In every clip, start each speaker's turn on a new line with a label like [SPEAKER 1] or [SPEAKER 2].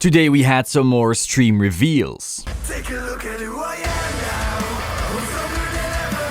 [SPEAKER 1] Today we had some more stream reveals.
[SPEAKER 2] Take a look at who I am now. I'm stronger than ever.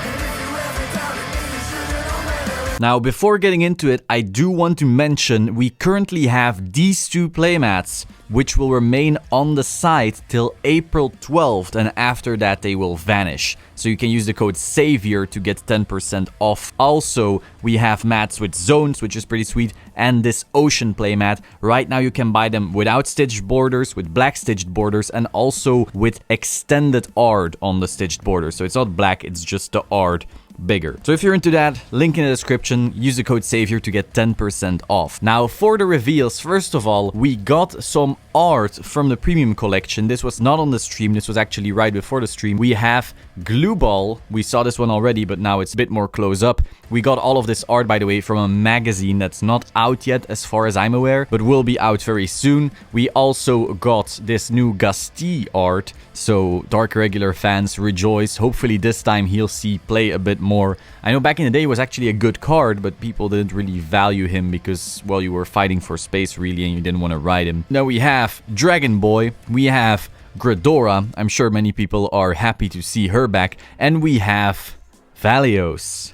[SPEAKER 2] And if you ever doubted me, you should've known better.
[SPEAKER 1] Now, before getting into it, I do want to mention we currently have these two playmats, which will remain on the site till April 12th, and after that they will vanish. So you can use the code SAVIOR to get 10% off. Also, we have mats with zones, which is pretty sweet, and this ocean playmat. Right now you can buy them without stitched borders, with black stitched borders, and also with extended art on the stitched borders. So it's not black, it's just the art bigger. So if you're into that, link in the description, use the code SAVIOR to get 10% off. Now for the reveals, first of all, we got some art from the premium collection. This was not on the stream, this was actually right before the stream. We have Glue Ball. We saw this one already, but now it's a bit more close up. We got all of this art, by the way, from a magazine that's not out yet as far as I'm aware, but will be out very soon. We also got this new Gasti art, so Dark Irregular fans rejoice. Hopefully this time he'll see play a bit more. I know back in the day it was actually a good card, but people didn't really value him because, well, you were fighting for space really and you didn't want to ride him. Now we have Dragon Boy, we have Gredora. I'm sure many people are happy to see her back, and we have Valios.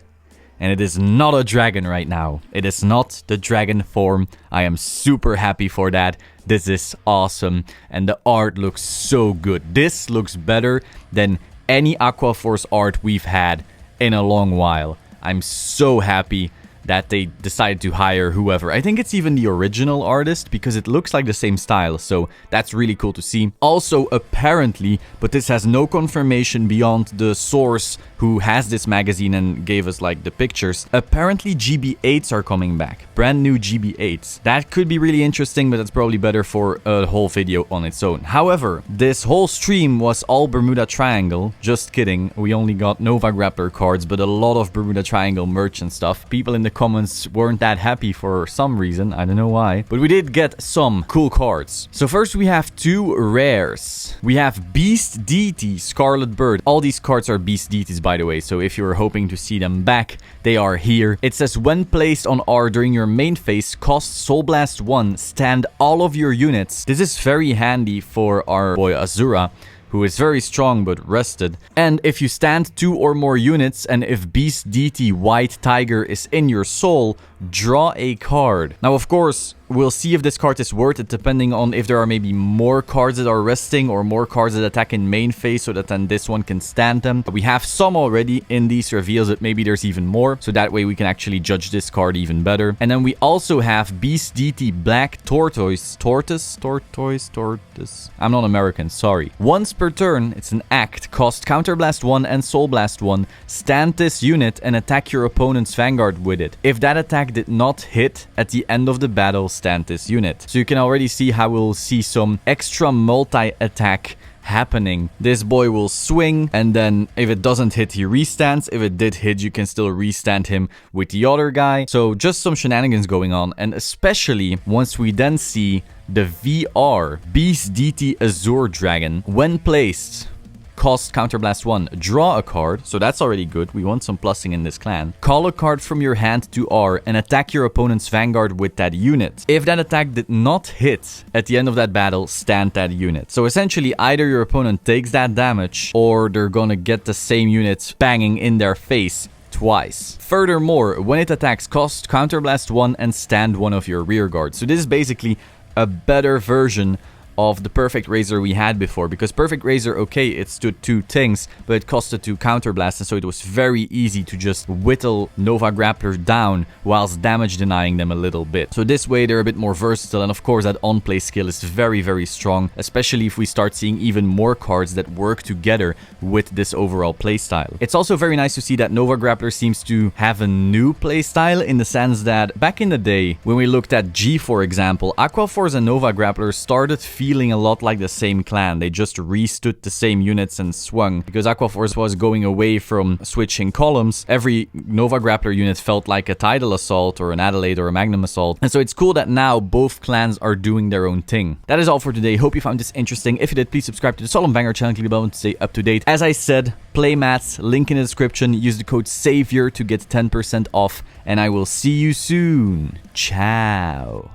[SPEAKER 1] And it is not a dragon right now. It is not the dragon form. I am super happy for that. This is awesome. And the art looks so good. This looks better than any Aquaforce art we've had in a long while. I'm so happy that they decided to hire whoever. I think it's even the original artist because it looks like the same style, so that's really cool to see. Also, apparently, but this has no confirmation beyond the source who has this magazine and gave us like the pictures, apparently GB8s are coming back. Brand new GB8s. That could be really interesting, but that's probably better for a whole video on its own. However, this whole stream was all Bermuda Triangle. Just kidding. We only got Nova Grappler cards, but a lot of Bermuda Triangle merch and stuff. People in the comments weren't that happy for some reason. I don't know why. But we did get some cool cards. So first we have two rares. We have Beast Deities, Scarlet Bird. All these cards are Beast Deities, by the way, so if you're hoping to see them back, they are here. It says, when placed on R during your main phase, cost Soul Blast 1, stand all of your units. This is very handy for our boy Azura, who is very strong but rested. And if you stand 2 or more units, and if Beast Deity White Tiger is in your soul, draw a card. Now, of course, we'll see if this card is worth it, depending on if there are maybe more cards that are resting or more cards that attack in main phase, so that then this one can stand them. We have some already in these reveals, but maybe there's even more, so that way we can actually judge this card even better. And then we also have Beast Deity Black Tortoise. Tortoise? I'm not American, sorry. Once per turn, it's an act. Cost Counterblast 1 and Soul Blast 1. Stand this unit and attack your opponent's Vanguard with it. If that attack did not hit at the end of the battle, stand this unit. So you can already see how we'll see some extra multi-attack happening. This boy will swing, and then if it doesn't hit, he restands. If it did hit, you can still restand him with the other guy. So just some shenanigans going on, and especially once we then see the VR Beast Deity Azure Dragon. When placed, cost Counterblast 1, draw a card, so that's already good. We want some plussing in this clan. Call a card from your hand to R and attack your opponent's Vanguard with that unit. If that attack did not hit at the end of that battle, stand that unit. So essentially, either your opponent takes that damage, or they're gonna get the same unit banging in their face twice. Furthermore, when it attacks, cost Counterblast 1 and stand one of your rear guards. So this is basically a better version of the Perfect Razor we had before, because Perfect Razor, okay, it stood 2 things, but it costed 2 Counterblast, and so it was very easy to just whittle Nova Grappler down whilst damage denying them a little bit. So this way they're a bit more versatile, and of course that on-play skill is very, very strong, especially if we start seeing even more cards that work together with this overall playstyle. It's also very nice to see that Nova Grappler seems to have a new playstyle, in the sense that back in the day, when we looked at G, for example, Aquaforce and Nova Grappler started feeling a lot like the same clan. They just restood the same units and swung. Because Aquaforce was going away from switching columns, every Nova Grappler unit felt like a Tidal Assault or an Adelaide or a Magnum Assault. And so it's cool that now both clans are doing their own thing. That is all for today. Hope you found this interesting. If you did, please subscribe to the Solemn Vanguard channel, click the bell to stay up to date. As I said, playmats, link in the description. Use the code SAVIOR to get 10% off. And I will see you soon. Ciao.